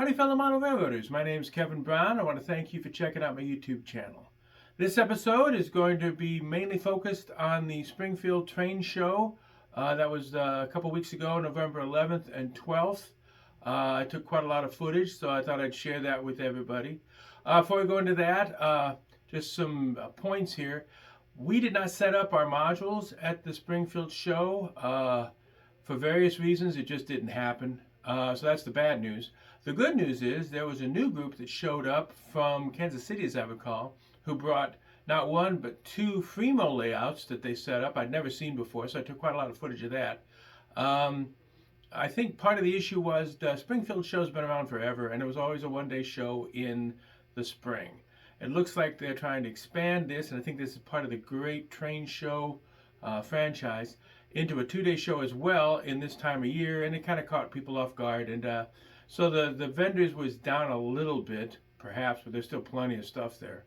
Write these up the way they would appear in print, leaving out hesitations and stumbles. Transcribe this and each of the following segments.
Howdy fellow model railroaders, my name is Kevin Brown. I want to thank you for checking out my YouTube channel. This episode is going to be mainly focused on the Springfield train show that was a couple weeks ago, November 11th and 12th. I took quite a lot of footage, so I thought I'd share that with everybody. Before we go into that, just some points here. We did not set up our modules at the Springfield show. For various reasons, it just didn't happen. So that's the bad news. The good news is there was a new group that showed up from Kansas City, as I recall, who brought not one but two Fremo layouts that they set up I'd never seen before, so I took quite a lot of footage of that. I think part of the issue was the Springfield show's been around forever, and it was always a one-day show in the spring. It looks like they're trying to expand this, and I think this is part of the great train show franchise, into a two-day show as well in this time of year, and it kind of caught people off guard. And so the vendors was down a little bit, perhaps, but there's still plenty of stuff there.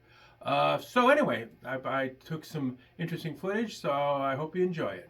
So anyway, I took some interesting footage, so I hope you enjoy it.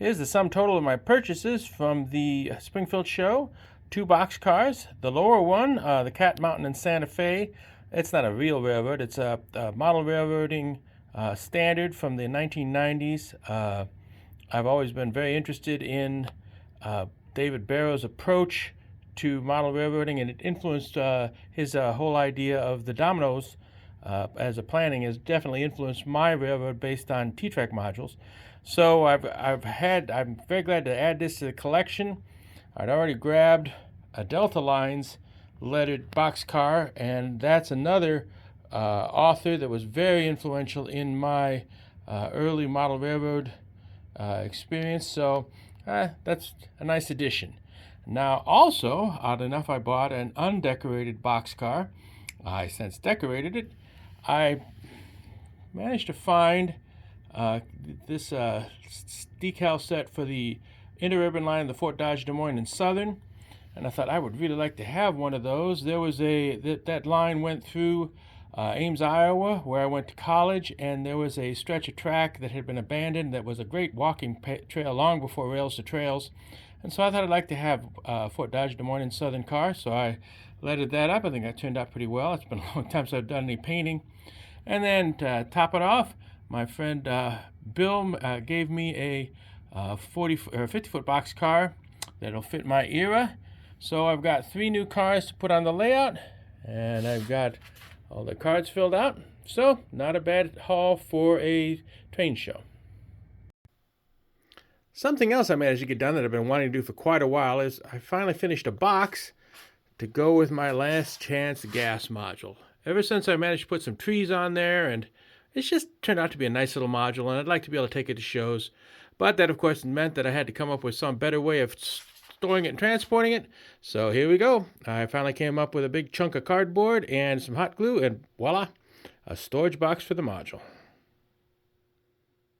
Here's the sum total of my purchases from the Springfield show. 2 boxcars. The lower one, the Cat Mountain in Santa Fe. It's not a real railroad. It's a model railroading standard from the 1990s. I've always been very interested in David Barrow's approach to model railroading, and it influenced his whole idea of the dominoes as a planning has definitely influenced my railroad based on T-track modules. So I'm very glad to add this to the collection. I'd already grabbed a Delta Lines lettered boxcar, and that's another author that was very influential in my early model railroad experience. So that's a nice addition. Now, also, odd enough, I bought an undecorated boxcar. I since decorated it. I managed to find this decal set for the interurban line of the Fort Dodge, Des Moines, and Southern, and I thought I would really like to have one of those. There was that line went through Ames, Iowa, where I went to college, and there was a stretch of track that had been abandoned that was a great walking trail long before rails to trails. And so I thought I'd like to have Fort Dodge, Des Moines, and Southern car, so I lettered that up. I think that turned out pretty well. It's been a long time since I've done any painting. And then to top it off, my friend Bill gave me a 50-foot box car that'll fit my era. So I've got 3 new cars to put on the layout, and I've got all the cards filled out. So not a bad haul for a train show. Something else I managed to get done that I've been wanting to do for quite a while is I finally finished a box to go with my last chance gas module. Ever since I managed to put some trees on there, and it's just turned out to be a nice little module, and I'd like to be able to take it to shows. But that, of course, meant that I had to come up with some better way of storing it and transporting it. So here we go. I finally came up with a big chunk of cardboard and some hot glue, and voila, a storage box for the module.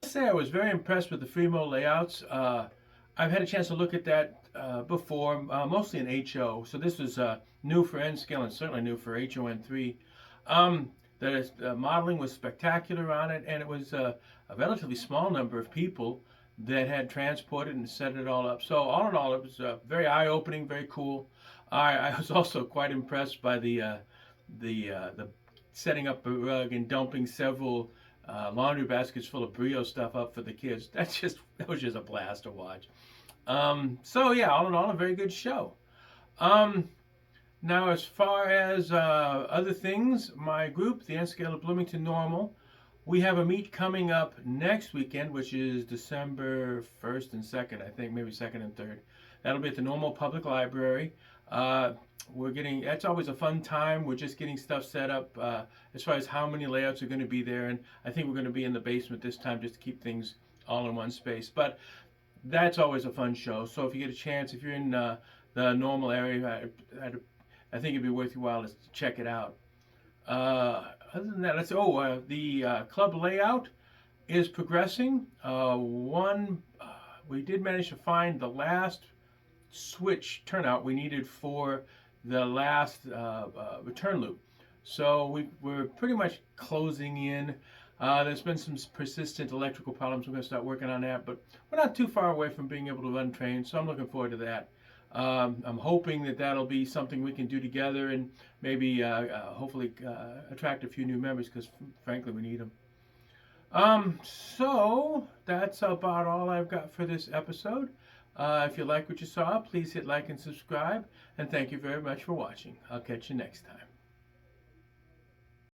I say I was very impressed with the Fremo layouts. I've had a chance to look at that before, mostly in HO. So this was new for N-scale and certainly new for HON3. The modeling was spectacular on it, and it was a relatively small number of people that had transported and set it all up. So all in all, it was very eye-opening, very cool. I was also quite impressed by the setting up a rug and dumping several laundry baskets full of Brio stuff up for the kids. That was just a blast to watch. So yeah, all in all, a very good show. Now, as far as other things, my group, the N-Scale of Bloomington Normal, we have a meet coming up next weekend, which is December 1st and 2nd, I think, maybe 2nd and 3rd. That'll be at the Normal Public Library. That's always a fun time. We're just getting stuff set up as far as how many layouts are going to be there, and I think we're going to be in the basement this time just to keep things all in one space. But that's always a fun show. So if you get a chance, if you're in the Normal area, I think it'd be worth your while to check it out. Other than that, the club layout is progressing. We did manage to find the last switch turnout we needed for the last return loop. So we're pretty much closing in. There's been some persistent electrical problems. We're going to start working on that, but we're not too far away from being able to run trains, so I'm looking forward to that. I'm hoping that that'll be something we can do together and maybe hopefully attract a few new members, because frankly we need them. So that's about all I've got for this episode. If you like what you saw, please hit like and subscribe, and thank you very much for watching. I'll catch you next time.